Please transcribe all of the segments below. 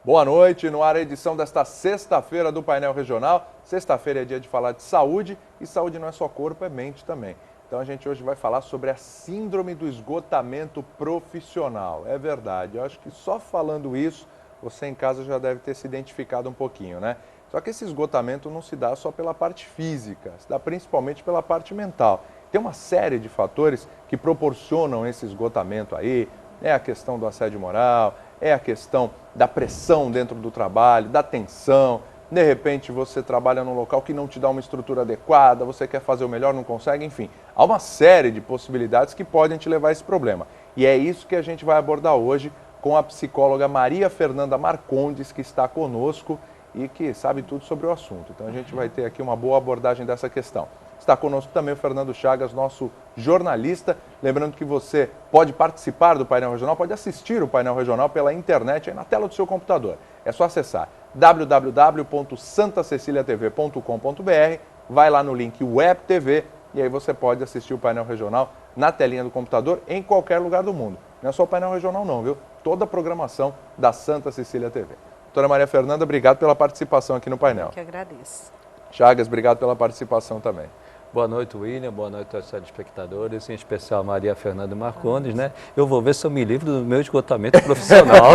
Boa noite, no ar a edição desta sexta-feira do Painel Regional. Sexta-feira é dia de falar de saúde e saúde não é só corpo, é mente também. Então a gente hoje vai falar sobre a síndrome do esgotamento profissional. É verdade, eu acho que só falando isso, você em casa já deve ter se identificado um pouquinho, né? Só que esse esgotamento não se dá só pela parte física, se dá principalmente pela parte mental. Tem uma série de fatores que proporcionam esse esgotamento aí, é a questão do assédio moral, é a questão da pressão dentro do trabalho, da tensão. De repente você trabalha num local que não te dá uma estrutura adequada, você quer fazer o melhor, não consegue, enfim. Há uma série de possibilidades que podem te levar a esse problema. E é isso que a gente vai abordar hoje com a psicóloga Maria Fernanda Marcondes, que está conosco e que sabe tudo sobre o assunto. Então a gente vai ter aqui uma boa abordagem dessa questão. Está conosco também o Fernando Chagas, nosso jornalista. Lembrando que você pode participar do Painel Regional, pode assistir o Painel Regional pela internet, aí na tela do seu computador. É só acessar www.santaceciliatv.com.br, vai lá no link Web TV e aí você pode assistir o Painel Regional na telinha do computador em qualquer lugar do mundo. Não é só o Painel Regional não, viu? Toda a programação da Santa Cecília TV. Doutora Maria Fernanda, obrigado pela participação aqui no painel. Eu que agradeço. Chagas, obrigado pela participação também. Boa noite, William. Boa noite aos telespectadores, em especial Maria Fernanda Marcondes, né? Eu vou ver se eu me livro do meu esgotamento profissional.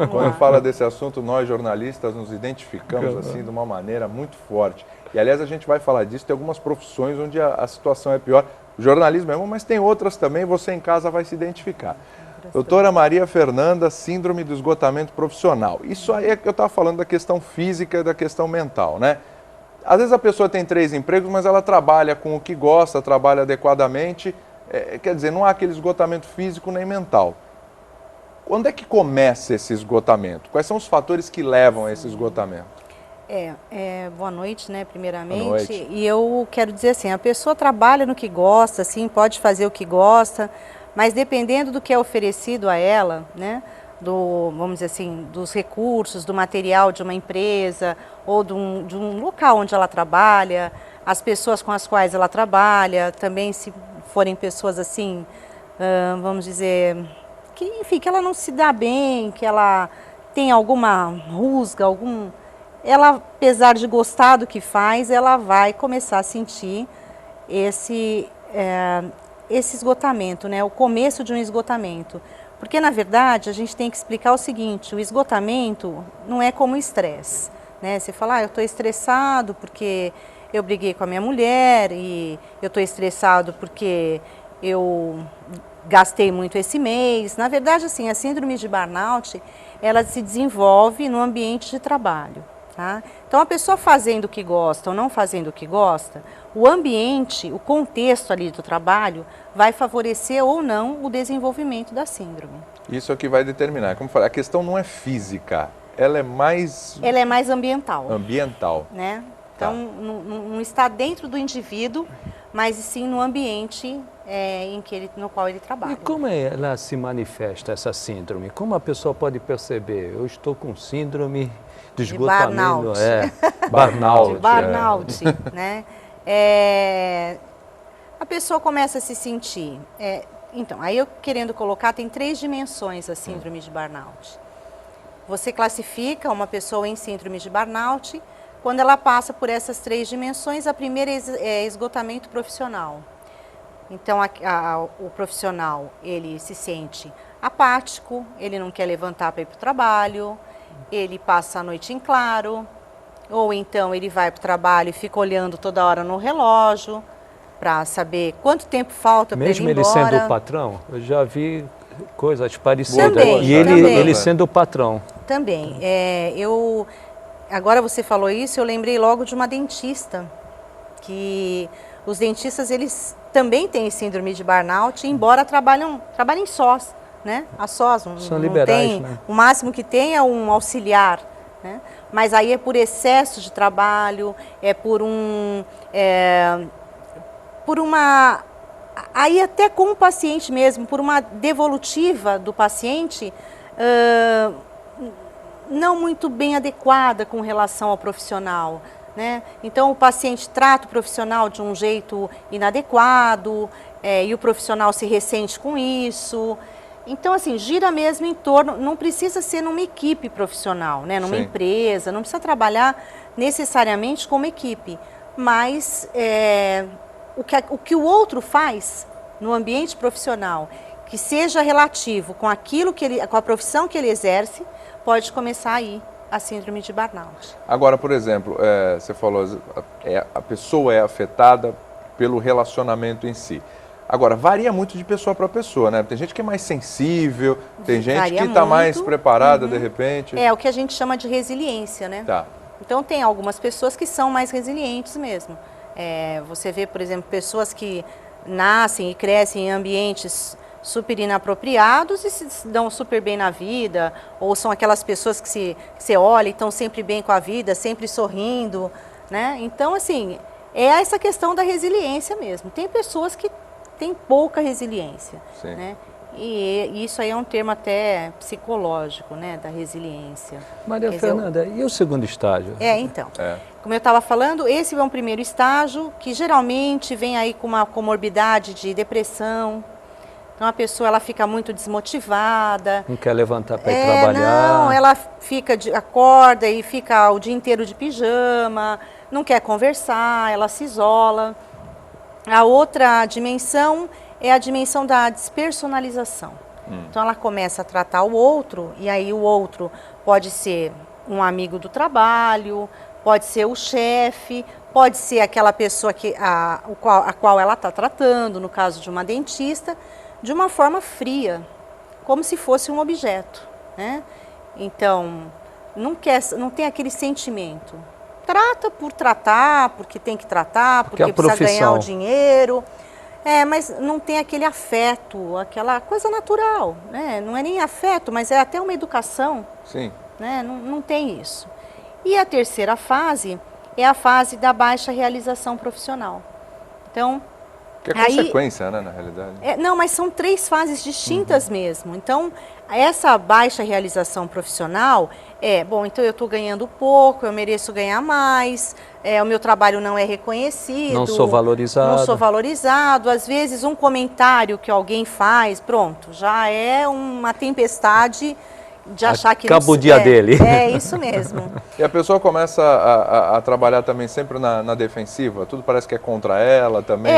Quando fala desse assunto, nós jornalistas nos identificamos assim de uma maneira muito forte. E aliás, a gente vai falar disso, tem algumas profissões onde a situação é pior. O jornalismo mesmo, mas tem outras também, você em casa vai se identificar. Doutora Maria Fernanda, síndrome do esgotamento profissional. Isso aí é que eu estava falando da questão física e da questão mental, né? Às vezes a pessoa tem 3 empregos, mas ela trabalha com o que gosta, trabalha adequadamente, quer dizer, não há aquele esgotamento físico nem mental. Quando é que começa esse esgotamento? Quais são os fatores que levam a esse esgotamento? Boa noite, né, primeiramente. Boa noite. E eu quero dizer assim, a pessoa trabalha no que gosta, assim, pode fazer o que gosta, mas dependendo do que é oferecido a ela, né, vamos dizer assim, dos recursos, do material de uma empresa ou de um local onde ela trabalha, as pessoas com as quais ela trabalha, também se forem pessoas assim, vamos dizer, que enfim, que ela não se dá bem, que ela tem alguma rusga, ela, apesar de gostar do que faz, ela vai começar a sentir esse esgotamento, né? O começo de um esgotamento. Porque, na verdade, a gente tem que explicar o seguinte, o esgotamento não é como o estresse, né? Você fala, eu estou estressado porque eu briguei com a minha mulher e eu estou estressado porque eu gastei muito esse mês. Na verdade, assim, a síndrome de burnout, ela se desenvolve no ambiente de trabalho, tá? Então, a pessoa fazendo o que gosta ou não fazendo o que gosta, o ambiente, o contexto ali do trabalho vai favorecer ou não o desenvolvimento da síndrome. Isso é o que vai determinar. Como eu falei, a questão não é física, ela é mais... Ela é mais ambiental. Ambiental. Né? Então, não está dentro do indivíduo, mas sim no ambiente no qual ele trabalha. E como ela se manifesta, essa síndrome? Como a pessoa pode perceber? Eu estou com síndrome de esgotamento. Burnout. De burnout, né? A pessoa começa a se sentir... então, aí eu querendo colocar, tem 3 dimensões a síndrome de burnout. Você classifica uma pessoa em síndrome de burnout quando ela passa por essas 3 dimensões. A primeira é esgotamento profissional. Então, o profissional, ele se sente apático, ele não quer levantar para ir para o trabalho, ele passa a noite em claro, ou então ele vai para o trabalho e fica olhando toda hora no relógio para saber quanto tempo falta para ele ir embora. Mesmo ele sendo o patrão, eu já vi coisas parecidas. Também, e ele sendo o patrão. Também. Agora você falou isso, eu lembrei logo de uma dentista, que os dentistas, eles também têm síndrome de burnout, embora trabalhem sós, né? A sós, são liberais, tem, né? O máximo que tem é um auxiliar, né? Mas aí é por excesso de trabalho, é por uma... Aí até com o paciente mesmo, por uma devolutiva do paciente não muito bem adequada com relação ao profissional, né? Então o paciente trata o profissional de um jeito inadequado e o profissional se ressente com isso. Então, assim, gira mesmo em torno, não precisa ser numa equipe profissional, né? Numa Sim. empresa, não precisa trabalhar necessariamente como equipe, mas o que o outro faz no ambiente profissional, que seja relativo com aquilo que com a profissão que ele exerce, pode começar aí a síndrome de burnout. Agora, por exemplo, você falou, a pessoa é afetada pelo relacionamento em si. Agora, varia muito de pessoa para pessoa, né? Tem gente que é mais sensível, tem gente Varia que está mais muito. preparada de repente. É o que a gente chama de resiliência, né? Tá. Então, tem algumas pessoas que são mais resilientes mesmo. Você vê, por exemplo, pessoas que nascem e crescem em ambientes super inapropriados e se dão super bem na vida, ou são aquelas pessoas que você olha e estão sempre bem com a vida, sempre sorrindo, né? Então, assim, é essa questão da resiliência mesmo. Tem pessoas que têm pouca resiliência, Sim. né? E isso aí é um termo até psicológico, né, da resiliência. Maria Fernanda, e o segundo estágio? Então, como eu estava falando, esse é um primeiro estágio que geralmente vem aí com uma comorbidade de depressão. Então a pessoa ela fica muito desmotivada. Não quer levantar para ir trabalhar? Não, ela acorda e fica o dia inteiro de pijama, não quer conversar, ela se isola. A outra dimensão é a dimensão da despersonalização. Então ela começa a tratar o outro, e aí o outro pode ser um amigo do trabalho, pode ser o chefe, pode ser aquela pessoa a qual ela está tratando, no caso de uma dentista, de uma forma fria, como se fosse um objeto, né? Então, não tem aquele sentimento. Trata por tratar, porque tem que tratar, porque precisa ganhar o dinheiro. Mas não tem aquele afeto, aquela coisa natural, né? Não é nem afeto, mas é até uma educação. Sim. Né? Não tem isso. E a terceira fase é a fase da baixa realização profissional. Então, que é consequência, né, na realidade. Não, mas são 3 fases distintas mesmo. Então, essa baixa realização profissional então eu estou ganhando pouco, eu mereço ganhar mais, o meu trabalho não é reconhecido. Não sou valorizado. Não sou valorizado. Às vezes, um comentário que alguém faz, pronto, já é uma tempestade de achar que acaba o dia dele. É isso mesmo. E a pessoa começa a trabalhar também sempre na defensiva? Tudo parece que é contra ela também?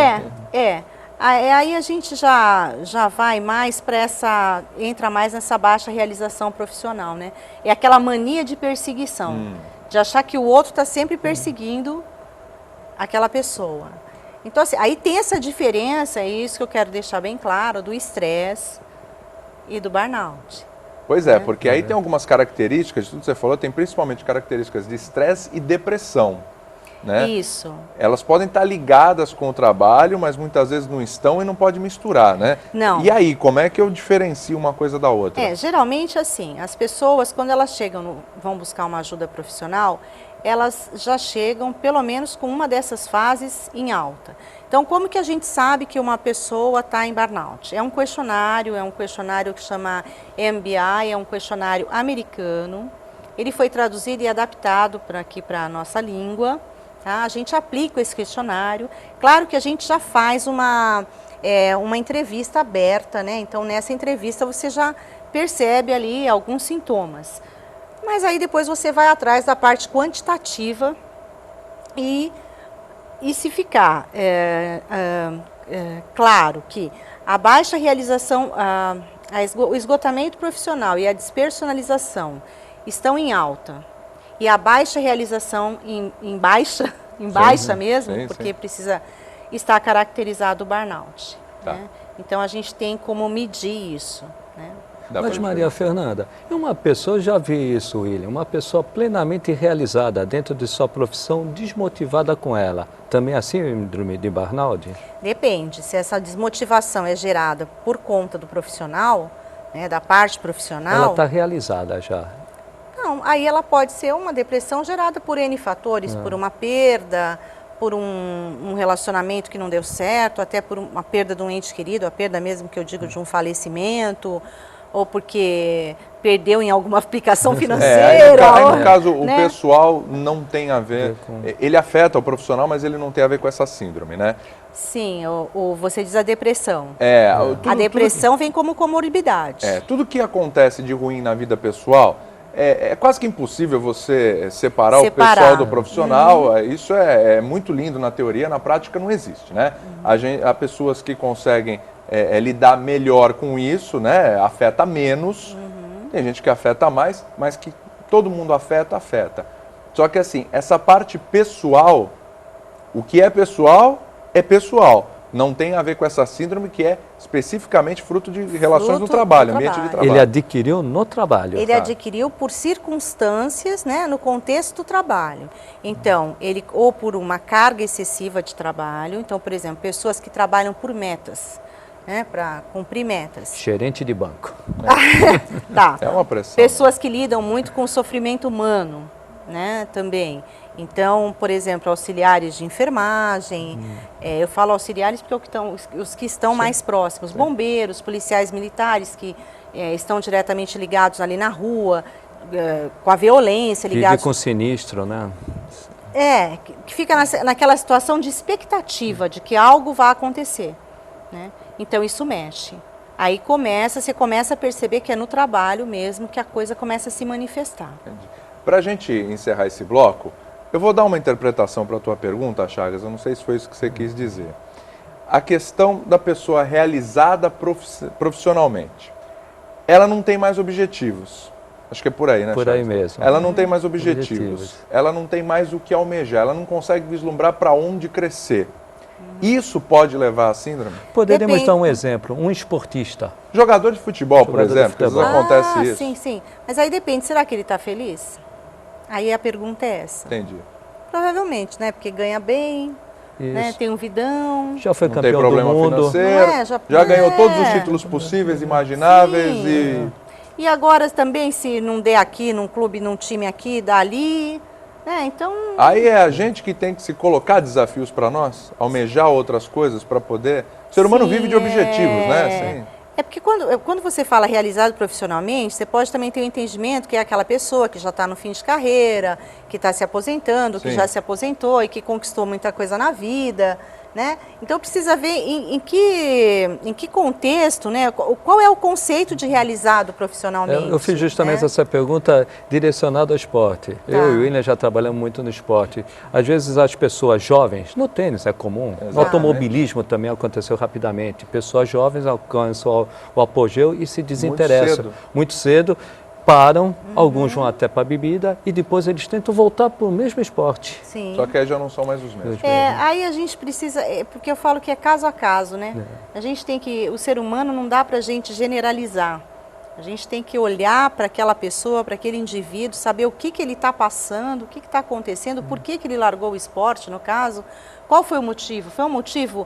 Aí a gente já vai mais para entra mais nessa baixa realização profissional, né? É aquela mania de perseguição, de achar que o outro está sempre perseguindo aquela pessoa. Então, assim, aí tem essa diferença, é isso que eu quero deixar bem claro, do estresse e do burnout. Pois porque aí tem algumas características, de tudo que você falou, tem principalmente características de estresse e depressão, né? Isso. Elas podem estar ligadas com o trabalho, mas muitas vezes não estão e não pode misturar, né? Não. E aí, como é que eu diferencio uma coisa da outra? Geralmente assim, as pessoas, quando elas vão buscar uma ajuda profissional, elas já chegam pelo menos com uma dessas fases em alta. Então, como que a gente sabe que uma pessoa está em burnout? É um questionário que chama MBI, é um questionário americano. Ele foi traduzido e adaptado aqui para a nossa língua. Tá? A gente aplica esse questionário. Claro que a gente já faz uma entrevista aberta, né? Então, nessa entrevista você já percebe ali alguns sintomas. Mas aí depois você vai atrás da parte quantitativa e se ficar claro que a baixa realização, o esgotamento profissional e a despersonalização estão em alta, e a baixa realização em baixa mesmo, porque precisa estar caracterizado o burnout. Tá. Né? Então a gente tem como medir isso, né? Mas Maria Fernanda, uma pessoa, já vi isso, William, uma pessoa plenamente realizada dentro de sua profissão, desmotivada com ela, também é assim o síndrome de burnout? Depende, se essa desmotivação é gerada por conta do profissional, né, da parte profissional... Ela está realizada já. Não, aí ela pode ser uma depressão gerada por N fatores, por uma perda, por um relacionamento que não deu certo, até por uma perda de um ente querido, a perda mesmo que eu digo de um falecimento, ou porque perdeu em alguma aplicação Aí, financeira. no caso, o né? pessoal não tem a ver, ele afeta o profissional, mas ele não tem a ver com essa síndrome, né? Sim, você diz a depressão. Tudo, A depressão vem como comorbidade. tudo que acontece de ruim na vida pessoal, é quase que impossível você separar o pessoal do profissional. Isso é muito lindo na teoria, na prática não existe, né? Há pessoas que conseguem lidar melhor com isso, né? Afeta menos. Tem gente que afeta mais, mas que todo mundo afeta. Só que assim, essa parte pessoal, o que é pessoal, é pessoal. Não tem a ver com essa síndrome que é especificamente fruto de relações no trabalho, ambiente de trabalho. Ele adquiriu no trabalho. Ele adquiriu por circunstâncias, né, no contexto do trabalho. Então, ele ou por uma carga excessiva de trabalho. Então, por exemplo, pessoas que trabalham por metas, né, para cumprir metas. Gerente de banco. Tá. É uma pressão. Pessoas que lidam muito com o sofrimento humano, né, também. Então, por exemplo, auxiliares de enfermagem, eu falo auxiliares porque os que estão mais próximos, bombeiros, policiais militares que estão diretamente ligados ali na rua, com a violência, ligados... Vive com sinistro, né? Que fica naquela situação de expectativa de que algo vai acontecer, né? Então isso mexe. Aí você começa a perceber que é no trabalho mesmo que a coisa começa a se manifestar. Para a gente encerrar esse bloco, eu vou dar uma interpretação para a tua pergunta, Chagas, eu não sei se foi isso que você quis dizer. A questão da pessoa realizada profissionalmente, ela não tem mais objetivos. Acho que é por aí, né, Por Chagas? aí mesmo. Ela não tem mais objetivos. Ela não tem mais o que almejar, ela não consegue vislumbrar para onde crescer. Isso pode levar à síndrome? Poderíamos dar um exemplo, um esportista. Jogador de futebol, por exemplo, às vezes acontece isso. Sim. Mas aí depende, será que ele está feliz? Aí a pergunta é essa. Entendi. Provavelmente, né? Porque ganha bem, né? Tem um vidão. Já foi não campeão tem problema do mundo. financeiro, já ganhou todos os títulos possíveis, imagináveis. E agora também, se não der aqui, num clube, num time aqui, dá ali, né? Então... Aí é a gente que tem que se colocar desafios para nós, almejar outras coisas para poder... O ser humano vive de objetivos, né? Porque quando você fala realizado profissionalmente, você pode também ter um entendimento que é aquela pessoa que já está no fim de carreira, que está se aposentando, que já se aposentou e que conquistou muita coisa na vida, né? Então precisa ver em que contexto, né? Qual é o conceito de realizado profissionalmente. Eu fiz justamente essa pergunta direcionada ao esporte. Eu e o William já trabalhamos muito no esporte. Às vezes as pessoas jovens, no tênis é comum, no automobilismo também aconteceu rapidamente. Pessoas jovens alcançam o apogeu e se desinteressam. Muito cedo. Param, alguns vão até para a bebida e depois eles tentam voltar para o mesmo esporte. Sim. Só que aí já não são mais os mesmos. Aí a gente precisa, porque eu falo que é caso a caso, né? A gente tem que, o ser humano não dá para a gente generalizar. A gente tem que olhar para aquela pessoa, para aquele indivíduo, saber o que ele está passando, o que está acontecendo, por que ele largou o esporte, no caso. Qual foi o motivo? Foi um motivo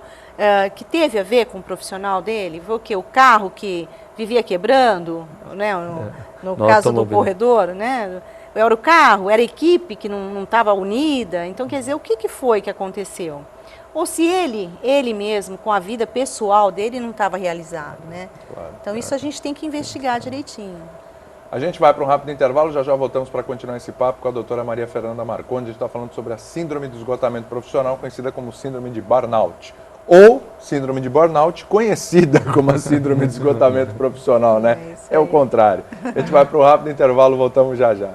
que teve a ver com o profissional dele? Foi o quê? O carro que vivia quebrando, né? No caso do corredor, né? Era o carro, era a equipe que não estava unida. Então, quer dizer, o que foi que aconteceu? Ou se ele mesmo, com a vida pessoal dele, não estava realizado, né? Claro, então, isso a gente tem que investigar direitinho. A gente vai para um rápido intervalo, já voltamos para continuar esse papo com a doutora Maria Fernanda Marcondes. A gente está falando sobre a síndrome do esgotamento profissional, conhecida como síndrome de burnout. Ou síndrome de burnout, conhecida como a síndrome de esgotamento profissional, né? É o contrário. A gente vai para um rápido intervalo, voltamos já.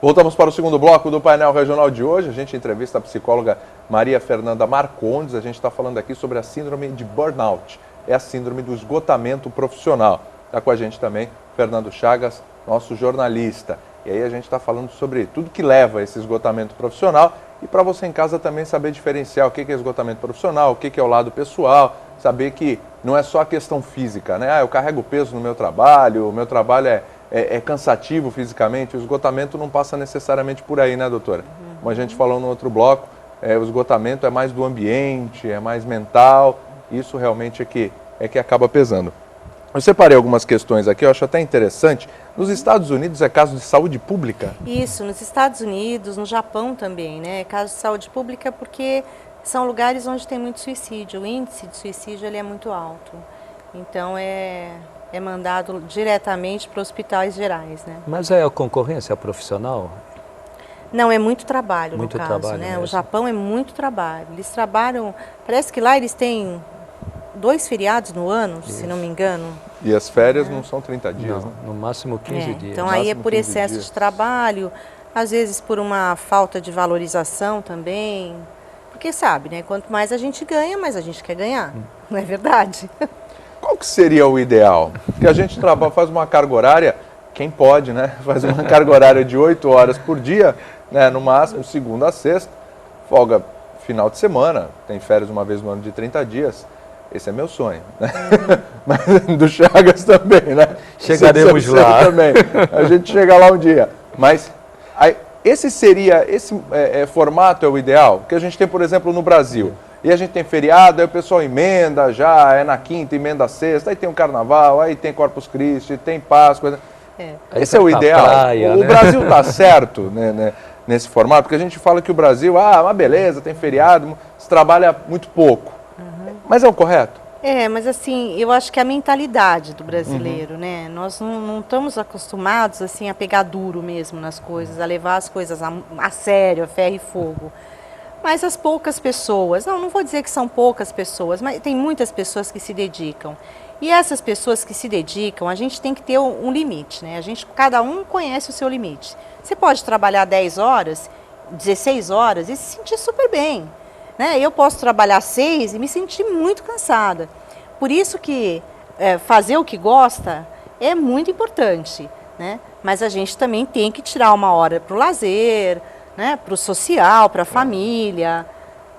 Voltamos para o segundo bloco do painel regional de hoje. A gente entrevista a psicóloga Maria Fernanda Marcondes. A gente está falando aqui sobre a síndrome de burnout. É a síndrome do esgotamento profissional. Está com a gente também Fernando Chagas, nosso jornalista. E aí a gente está falando sobre tudo que leva a esse esgotamento profissional e para você em casa também saber diferenciar o que é esgotamento profissional, o que é o lado pessoal, saber que não é só a questão física, né? Eu carrego peso no meu trabalho, o meu trabalho é cansativo fisicamente, o esgotamento não passa necessariamente por aí, né, doutora? Como a gente falou no outro bloco, o esgotamento é mais do ambiente, é mais mental, isso realmente é que acaba pesando. Eu separei algumas questões aqui, eu acho até interessante. Nos Estados Unidos é caso de saúde pública? Isso, nos Estados Unidos, no Japão também, né? É caso de saúde pública porque são lugares onde tem muito suicídio. O índice de suicídio ele é muito alto. Então é mandado diretamente para hospitais gerais, né? Mas é a concorrência profissional? Não, é muito trabalho muito no caso, trabalho né? mesmo. O Japão é muito trabalho. Eles trabalham, parece que lá eles têm 2 feriados no ano, se não me engano. E as férias não são 30 dias, Não, né? no máximo 15 dias. Então aí é por 15 excesso dias. de trabalho, às vezes por uma falta de valorização também. Porque sabe, né? Quanto mais a gente ganha, mais a gente quer ganhar. Não é verdade? Qual que seria o ideal? Porque a gente faz uma carga horária, quem pode, né? Faz uma carga horária de 8 horas por dia, né? No máximo, segunda a sexta, folga final de semana, tem férias uma vez no ano de 30 dias. Esse é meu sonho, né? Mas do Chagas também, né? Chegaremos lá. Também. A gente chega lá um dia. Mas aí, esse formato é o ideal? Que a gente tem, por exemplo, no Brasil. E a gente tem feriado, aí o pessoal emenda já, é na quinta, emenda sexta, aí tem o carnaval, aí tem Corpus Christi, tem Páscoa. Esse é o ideal. Praia, o né? Brasil está certo, né, nesse formato, porque a gente fala que o Brasil, mas beleza, tem feriado, se trabalha muito pouco. Mas é o correto? Mas assim, eu acho que é a mentalidade do brasileiro, né? Nós não estamos acostumados assim a pegar duro mesmo nas coisas, a levar as coisas a sério, a ferro e fogo. Mas as poucas pessoas, não vou dizer que são poucas pessoas, mas tem muitas pessoas que se dedicam. E essas pessoas que se dedicam, a gente tem que ter um limite, né? Cada um conhece o seu limite. Você pode trabalhar 10 horas, 16 horas e se sentir super bem, né? Eu posso trabalhar 6 e me sentir muito cansada. Por isso que fazer o que gosta é muito importante, né? Mas a gente também tem que tirar uma hora para o lazer, né? Para o social, para a família,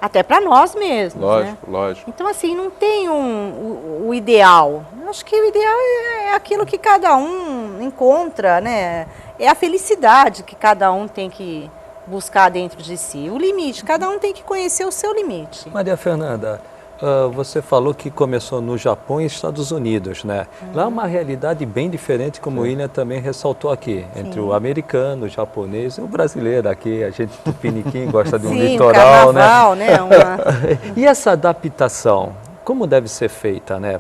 até para nós mesmos. Lógico, né? lógico. Então, assim, não tem o ideal. Eu acho que o ideal é aquilo que cada um encontra, né? É a felicidade que cada um tem que buscar dentro de si. O limite, cada um tem que conhecer o seu limite. Maria Fernanda, você falou que começou no Japão e Estados Unidos, né? Lá é uma realidade bem diferente, como o William também ressaltou aqui, entre o americano, o japonês e o brasileiro aqui. A gente tupiniquim gosta de um litoral, um carnaval, né? E essa adaptação, como deve ser feita, né?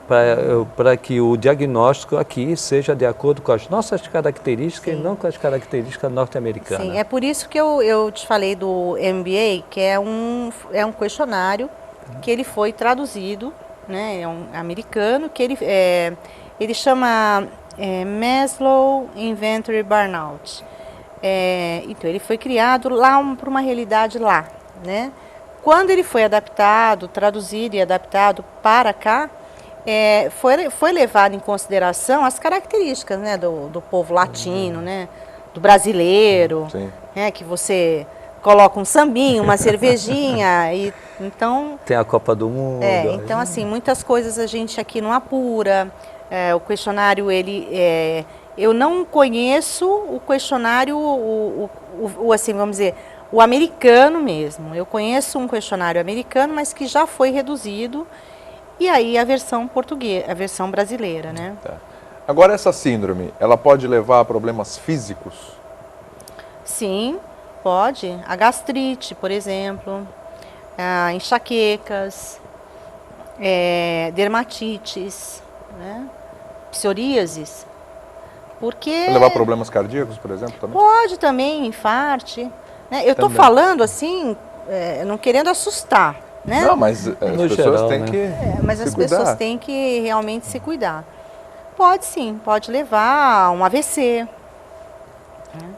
Para que o diagnóstico aqui seja de acordo com as nossas características e não com as características norte-americanas. Sim, é por isso que eu te falei do MBA, que é um questionário que ele foi traduzido, né? É um americano, que ele chama Maslow Inventory Burnout. Então, ele foi criado lá para uma realidade lá, né? Quando ele foi adaptado, traduzido e adaptado para cá, foi levado em consideração as características, né, do povo latino, né, do brasileiro, né, que você coloca um sambinho, uma cervejinha, e então... Tem a Copa do Mundo. Então, assim, muitas coisas a gente aqui não apura. O questionário, eu não conheço o questionário, assim, vamos dizer, o americano mesmo. Eu conheço um questionário americano, mas que já foi reduzido, e aí a versão portuguesa, a versão brasileira, né? Tá. Agora, essa síndrome, ela pode levar a problemas físicos? Sim, pode. A gastrite, por exemplo, enxaquecas, dermatites, né? Psoríases. Porque... Pode levar a problemas cardíacos, por exemplo, também? Pode também, infarte. Né? Eu estou falando assim, não querendo assustar, né? Não, mas as pessoas têm que mas as pessoas têm que realmente se cuidar. Pode sim, pode levar a um AVC.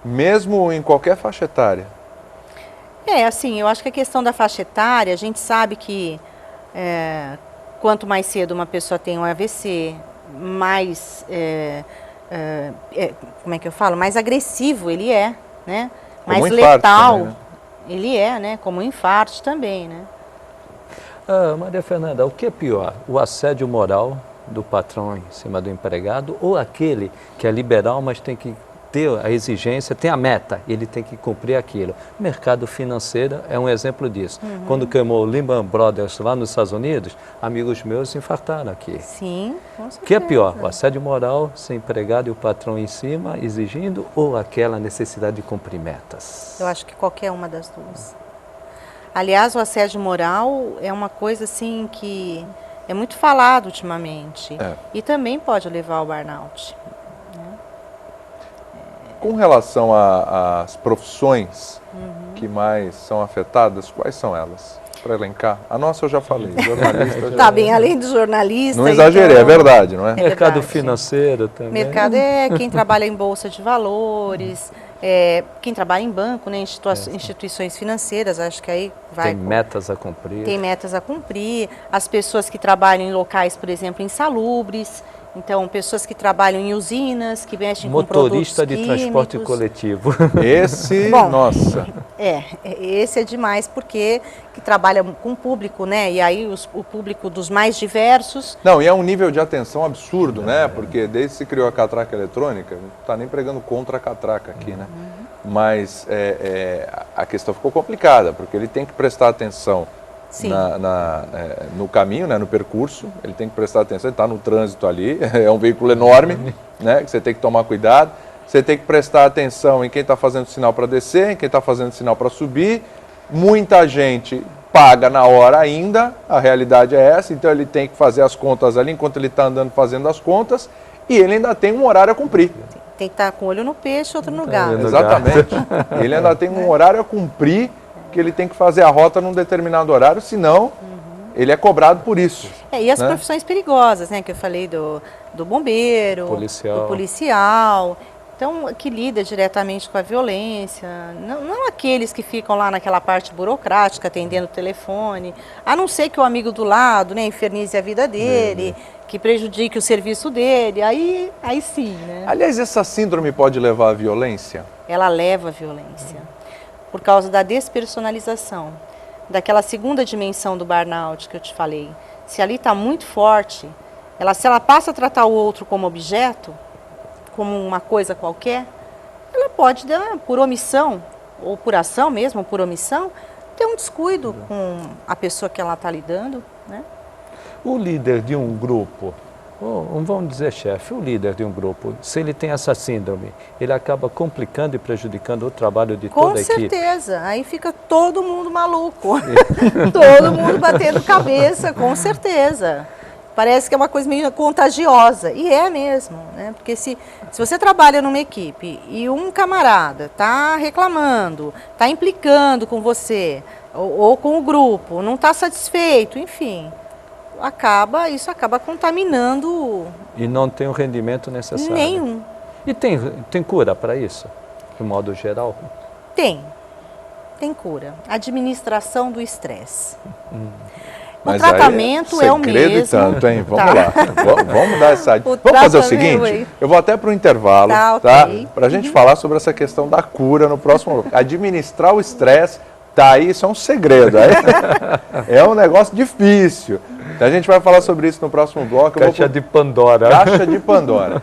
Mesmo em qualquer faixa etária? Assim, eu acho que a questão da faixa etária, a gente sabe que quanto mais cedo uma pessoa tem um AVC, mais, como é que eu falo? Mais agressivo ele é, né? Como Mais um infarto letal também, né? ele é, né? Como um infarto também, né? Maria Fernanda, o que é pior? O assédio moral do patrão em cima do empregado ou aquele que é liberal, mas tem que ter a exigência, tem a meta, ele tem que cumprir aquilo. O mercado financeiro é um exemplo disso. Quando queimou o Lehman Brothers lá nos Estados Unidos, amigos meus se infartaram aqui. Sim, com certeza. O que é pior? O assédio moral, ser empregado e o patrão em cima exigindo ou aquela necessidade de cumprir metas? Eu acho que qualquer uma das duas. Aliás, o assédio moral é uma coisa assim que é muito falado ultimamente e também pode levar ao burnout. Com relação às profissões que mais são afetadas, quais são elas? Para elencar. A nossa eu já falei, jornalista. Tá bem, além do jornalista. Não exagerei, então, é verdade, não é? Mercado verdade. financeiro também. Mercado é quem trabalha em bolsa de valores, quem trabalha em banco, né, instituições financeiras, acho que aí vai. Tem metas a cumprir. Tem metas a cumprir. As pessoas que trabalham em locais, por exemplo, insalubres. Então, pessoas que trabalham em usinas, que mexem com produtos Motorista de químicos. transporte coletivo. Esse, Bom, nossa. Esse é demais porque que trabalha com o público, né? E aí o público dos mais diversos. Não, e é um nível de atenção absurdo, né? Porque desde que se criou a catraca eletrônica, não está nem pregando contra a catraca aqui, né? Mas a questão ficou complicada, porque ele tem que prestar atenção no caminho, né, no percurso, ele tem que prestar atenção, ele está no trânsito ali, é um veículo enorme, né, que você tem que tomar cuidado, você tem que prestar atenção em quem está fazendo sinal para descer, em quem está fazendo sinal para subir, muita gente paga na hora ainda, a realidade é essa, então ele tem que fazer as contas ali enquanto ele está andando fazendo as contas, e ele ainda tem um horário a cumprir. Tem que estar com um olho no peixe, outro no gato. Exatamente, ele ainda tem um horário a cumprir, que ele tem que fazer a rota num determinado horário, senão ele é cobrado por isso. E as profissões perigosas, né? Que eu falei do bombeiro, Policial. do policial. Então, que lida diretamente com a violência. Não aqueles que ficam lá naquela parte burocrática, atendendo o telefone. A não ser que o amigo do lado, né, infernize a vida dele, que prejudique o serviço dele. Aí sim, né? Aliás, essa síndrome pode levar à violência? Ela leva à violência. Por causa da despersonalização, daquela segunda dimensão do burnout que eu te falei. Se ali está muito forte, se ela passa a tratar o outro como objeto, como uma coisa qualquer, ela pode, por omissão, ou por ação mesmo, ou por omissão, ter um descuido com a pessoa que ela está lidando, né? O líder de um grupo, vamos dizer chefe, o líder de um grupo, se ele tem essa síndrome, ele acaba complicando e prejudicando o trabalho de toda a equipe. Com certeza, aí fica todo mundo maluco, todo mundo batendo cabeça, com certeza. Parece que é uma coisa meio contagiosa, e é mesmo, né? Porque se você trabalha numa equipe e um camarada está reclamando, está implicando com você, ou com o grupo, não está satisfeito, enfim, isso acaba contaminando. E não tem o rendimento necessário. Nenhum. E tem cura para isso, de modo geral? Tem cura. Administração do estresse. Mas o tratamento aí, é o mesmo. E tanto, hein? Vamos Tá. lá. Vamos dar essa. Vamos fazer o seguinte: eu vou até para o intervalo, tá? Okay. Para a gente falar sobre essa questão da cura no próximo bloco. Administrar o estresse, tá aí, isso é um segredo. É um negócio difícil. Então a gente vai falar sobre isso no próximo bloco. Caixa de Pandora. Caixa de Pandora.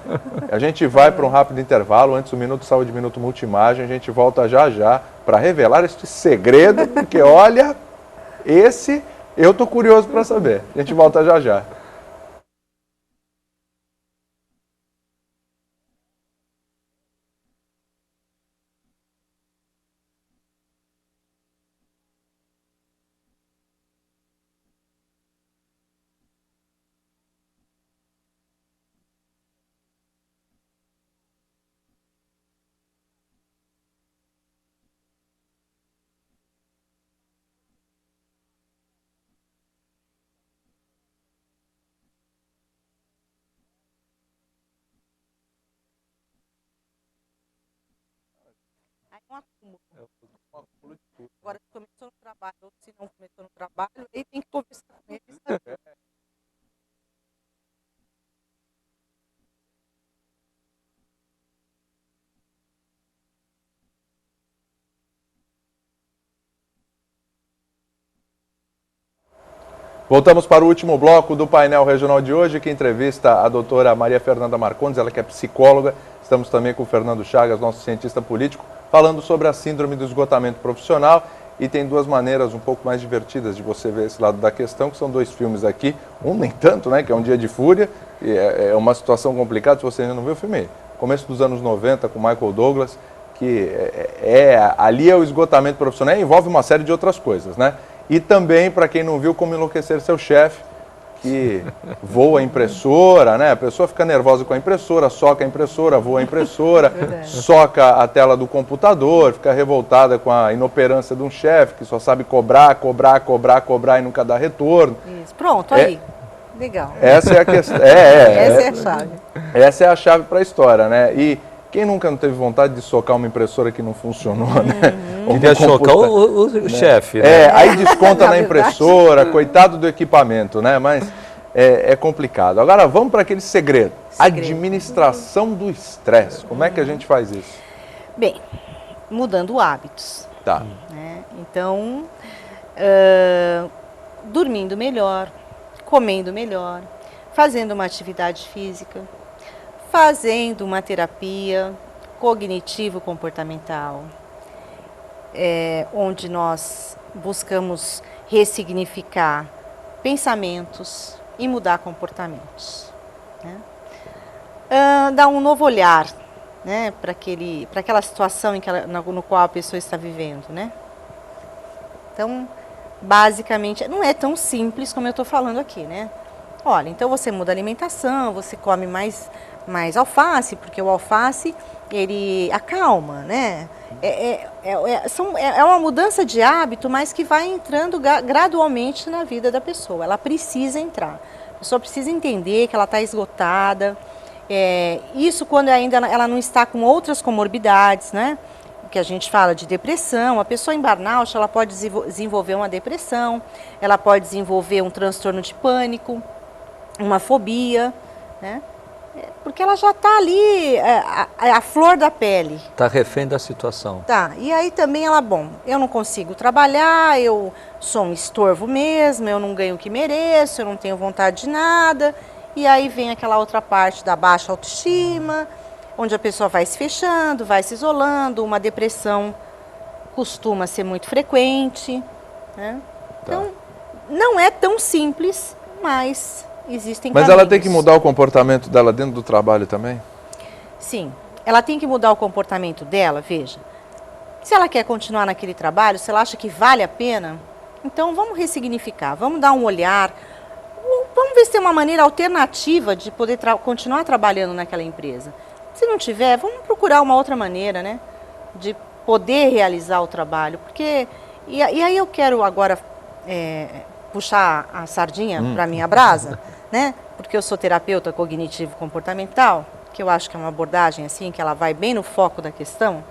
A gente vai para um rápido intervalo, antes do Minuto Saúde, Minuto Multimagem. A gente volta já para revelar este segredo, porque olha, eu tô curioso para saber. A gente volta já. um acúmulo. Agora, se começou no trabalho ou se não começou no trabalho, aí tem que conversar com eles também. Voltamos para o último bloco do painel regional de hoje, que entrevista a doutora Maria Fernanda Marcondes, ela que é psicóloga. Estamos também com o Fernando Chagas, nosso cientista político, falando sobre a síndrome do esgotamento profissional. E tem duas maneiras um pouco mais divertidas de você ver esse lado da questão, que são dois filmes aqui. Um nem tanto, né, que é Um Dia de Fúria, e é uma situação complicada. Se você ainda não viu o filme, começo dos anos 90, com Michael Douglas, que ali é o esgotamento profissional, e envolve uma série de outras coisas, né? E também, para quem não viu, Como Enlouquecer Seu Chefe, que voa a impressora, né? A pessoa fica nervosa com a impressora, soca a impressora, voa a impressora, soca a tela do computador, fica revoltada com a inoperância de um chefe que só sabe cobrar e nunca dá retorno. Isso. Pronto, aí. Legal. Essa é a questão. Essa é a chave. Essa é a chave para a história, né? E quem nunca não teve vontade de socar uma impressora que não funcionou, né? Queria socar o chefe, né? Aí desconta na impressora, coitado do equipamento, né? Mas é complicado. Agora vamos para aquele segredo. Administração do estresse. Como é que a gente faz isso? Bem, mudando hábitos. Tá. Né? Então, dormindo melhor, comendo melhor, fazendo uma atividade física, fazendo uma terapia cognitivo-comportamental, onde nós buscamos ressignificar pensamentos e mudar comportamentos. Né? Dar um novo olhar, né, para aquela situação no qual a pessoa está vivendo. Né? Então, basicamente, não é tão simples como eu estou falando aqui. Né? Olha, então você muda a alimentação, você come mais alface, porque o alface, ele acalma, né? É uma mudança de hábito, mas que vai entrando gradualmente na vida da pessoa. Ela precisa entrar. A pessoa precisa entender que ela está esgotada. Isso quando ainda ela não está com outras comorbidades, né? Que a gente fala de depressão. A pessoa em burnout, ela pode desenvolver uma depressão, ela pode desenvolver um transtorno de pânico, uma fobia, né? Porque ela já está ali, a flor da pele. Está refém da situação. Tá, e aí também ela, eu não consigo trabalhar, eu sou um estorvo mesmo, eu não ganho o que mereço, eu não tenho vontade de nada. E aí vem aquela outra parte da baixa autoestima, onde a pessoa vai se fechando, vai se isolando, uma depressão costuma ser muito frequente. Né? Então, não é tão simples, mas existem caminhos. Mas ela tem que mudar o comportamento dela dentro do trabalho também? Sim, ela tem que mudar o comportamento dela, veja. Se ela quer continuar naquele trabalho, se ela acha que vale a pena, então vamos ressignificar, vamos dar um olhar, vamos ver se tem uma maneira alternativa de poder continuar trabalhando naquela empresa. Se não tiver, vamos procurar uma outra maneira, né, de poder realizar o trabalho. Porque, e aí eu quero agora puxar a sardinha para a minha brasa, né? Porque eu sou terapeuta cognitivo-comportamental, que eu acho que é uma abordagem assim, que ela vai bem no foco da questão.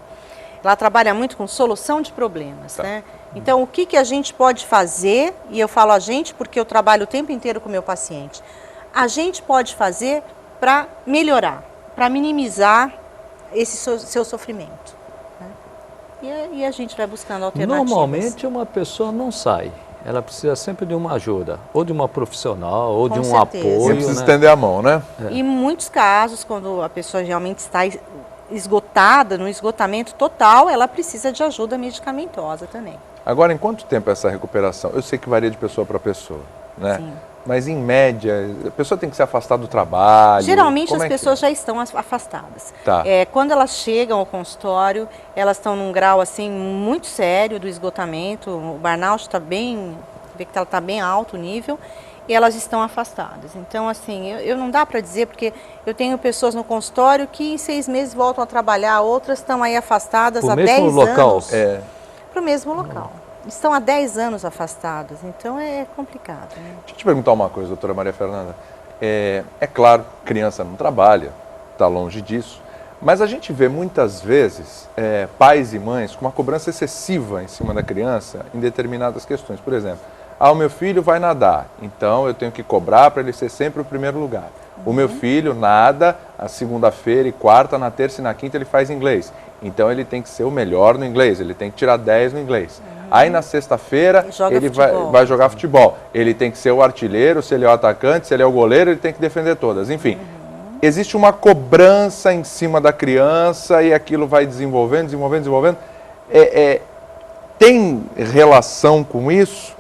Ela trabalha muito com solução de problemas, né? Então, o que a gente pode fazer, e eu falo a gente porque eu trabalho o tempo inteiro com o meu paciente, a gente pode fazer para melhorar, para minimizar esse seu sofrimento. Né? E a gente vai buscando alternativas. Normalmente uma pessoa não sai. Ela precisa sempre de uma ajuda, ou de uma profissional, ou Com de um certeza. apoio. Você precisa estender a mão, né? E em muitos casos, quando a pessoa realmente está esgotada, no esgotamento total, ela precisa de ajuda medicamentosa também. Agora, em quanto tempo essa recuperação? Eu sei que varia de pessoa para pessoa, né? Sim. Mas, em média, a pessoa tem que se afastar do trabalho? Geralmente as pessoas já estão afastadas. Tá. Quando elas chegam ao consultório, elas estão num grau assim muito sério do esgotamento, o burnout está bem, vê que está bem alto o nível, e elas estão afastadas. Então, assim, eu não dá para dizer, porque eu tenho pessoas no consultório que em 6 meses voltam a trabalhar, outras estão aí afastadas há 10 anos. Pro mesmo local? Para o mesmo local. Estão há 10 anos afastadas, então é complicado. Né? Deixa eu te perguntar uma coisa, doutora Maria Fernanda. É claro, criança não trabalha, está longe disso, Mas a gente vê muitas vezes pais e mães com uma cobrança excessiva em cima da criança em determinadas questões. Por exemplo, o meu filho vai nadar, então eu tenho que cobrar para ele ser sempre o primeiro lugar. O meu filho nada, a segunda-feira e quarta, na terça e na quinta ele faz inglês. Então ele tem que ser o melhor no inglês, ele tem que tirar 10 no inglês. Aí na sexta-feira ele vai jogar futebol. Ele tem que ser o artilheiro, se ele é o atacante, se ele é o goleiro, ele tem que defender todas. Enfim, existe uma cobrança em cima da criança e aquilo vai desenvolvendo. Tem relação com isso?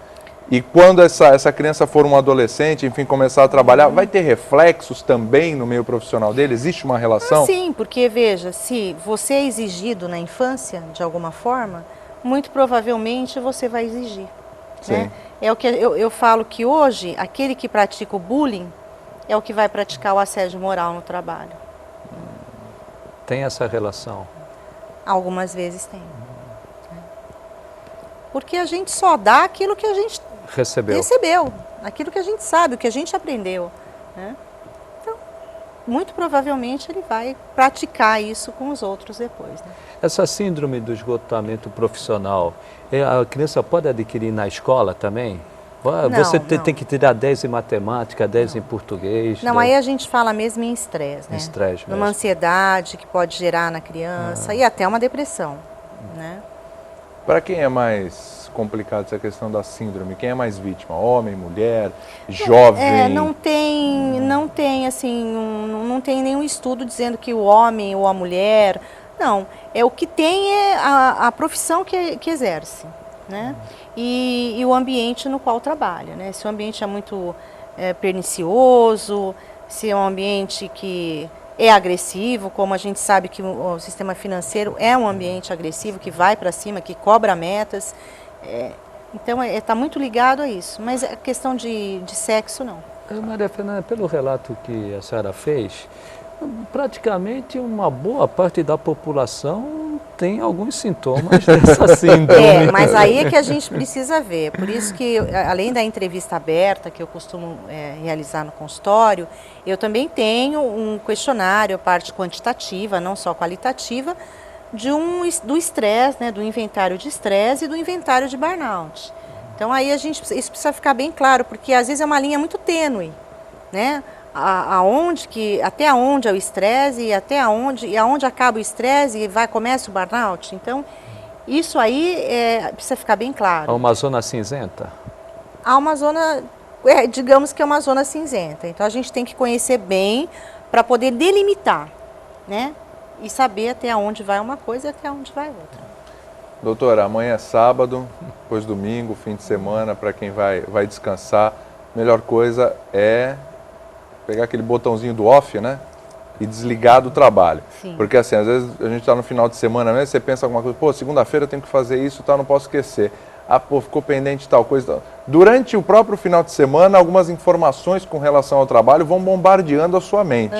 E quando essa criança for um adolescente, enfim, começar a trabalhar, vai ter reflexos também no meio profissional dele? Existe uma relação? Sim, porque veja, se você é exigido na infância, de alguma forma, muito provavelmente você vai exigir. Né? É o que eu falo que hoje, aquele que pratica o bullying é o que vai praticar o assédio moral no trabalho. Tem essa relação? Algumas vezes tem. Porque a gente só dá aquilo que a gente recebeu, aquilo que a gente sabe, o que a gente aprendeu. Né? Então, muito provavelmente ele vai praticar isso com os outros depois. Né? Essa síndrome do esgotamento profissional, a criança pode adquirir na escola também? Você tem que tirar 10 em matemática, 10 em português. Não, aí a gente fala mesmo em estresse, né? Estresse mesmo. Numa ansiedade que pode gerar na criança e até uma depressão, né? Para quem é mais complicado essa questão da síndrome? Quem é mais vítima? Homem, mulher, jovem? Não tem assim, não tem nenhum estudo dizendo que o homem ou a mulher. Não, o que tem é a profissão que exerce, né? E o ambiente no qual trabalha, né? Se o ambiente é muito pernicioso, se é um ambiente que é agressivo, como a gente sabe que o sistema financeiro é um ambiente agressivo, que vai para cima, que cobra metas. Então está muito ligado a isso, mas a questão de sexo não. Maria Fernanda, pelo relato que a senhora fez, praticamente uma boa parte da população tem alguns sintomas dessa síndrome. Mas aí é que a gente precisa ver. Por isso que, além da entrevista aberta que eu costumo realizar no consultório, eu também tenho um questionário, a parte quantitativa, não só qualitativa, do estresse, né, do inventário de estresse e do inventário de burnout. Então aí isso precisa ficar bem claro, porque às vezes é uma linha muito tênue, né? Até onde é o estresse e aonde acaba o estresse e começa o burnout. Então, isso aí precisa ficar bem claro. Há uma zona cinzenta? Há uma zona, digamos que é uma zona cinzenta. Então, a gente tem que conhecer bem para poder delimitar, né? E saber até onde vai uma coisa e até onde vai outra. Doutora, amanhã é sábado, depois domingo, fim de semana, para quem vai descansar. Melhor coisa é pegar aquele botãozinho do off, né? E desligar do trabalho. Sim. Porque assim, às vezes a gente está no final de semana mesmo, você pensa alguma coisa, pô, segunda-feira eu tenho que fazer isso, não posso esquecer. Pô, ficou pendente tal coisa. Durante o próprio final de semana, algumas informações com relação ao trabalho vão bombardeando a sua mente.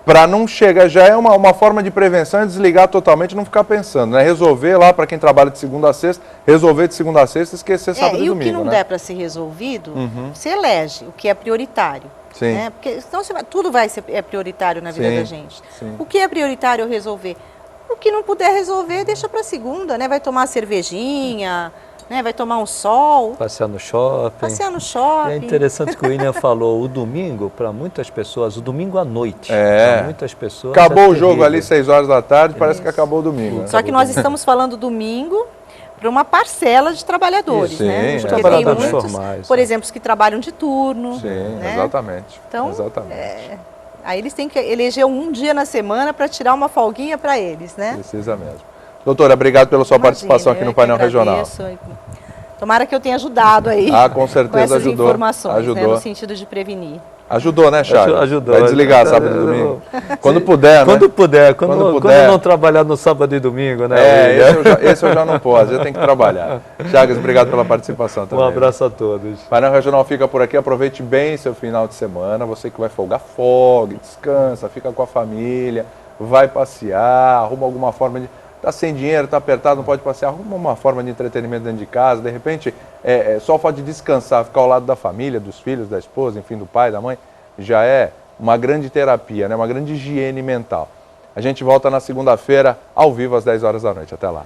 Para não chegar, já é uma forma de prevenção, é desligar totalmente, não ficar pensando, né? Resolver lá, para quem trabalha de segunda a sexta, resolver de segunda a sexta, esquecer sábado e domingo, o que não der para ser resolvido, você elege o que é prioritário. Sim. Né? Porque senão tudo vai ser prioritário na vida da gente. Sim. O que é prioritário resolver? O que não puder resolver, deixa para segunda, né? Vai tomar uma cervejinha, né? Vai tomar um sol. Passear no shopping. Passear no shopping. É interessante que o William falou, o domingo, para muitas pessoas, o domingo à noite. Para muitas pessoas. Acabou o jogo ali 6 horas da tarde, parece que acabou o domingo. Né? Só que nós estamos falando domingo para uma parcela de trabalhadores, sim, né? Porque tem muitos, formais, por exemplo, os que trabalham de turno. Sim, né? Exatamente. Então, exatamente. Aí eles têm que eleger um dia na semana para tirar uma folguinha para eles, né? Precisa mesmo. Doutora, obrigado pela sua participação aqui no painel regional. Tomara que eu tenha ajudado aí. Com certeza com essas ajudou. informações, né, no sentido de prevenir. Ajudou, né, Chagas? Ajudou. Vai desligar sábado e domingo? Quando puder, né? Quando puder. Quando não trabalhar no sábado e domingo, né? Esse eu já não posso, já tem que trabalhar. Chagas, obrigado pela participação também. Um abraço a todos. O Painel Regional fica por aqui, aproveite bem seu final de semana. Você que vai folgar, folgue, descansa, fica com a família, vai passear, arruma alguma forma de... Está sem dinheiro, está apertado, não pode passear, arruma uma forma de entretenimento dentro de casa, de repente, só o fato de descansar, ficar ao lado da família, dos filhos, da esposa, enfim, do pai, da mãe, já é uma grande terapia, né? Uma grande higiene mental. A gente volta na segunda-feira, ao vivo, às 10 horas da noite. Até lá.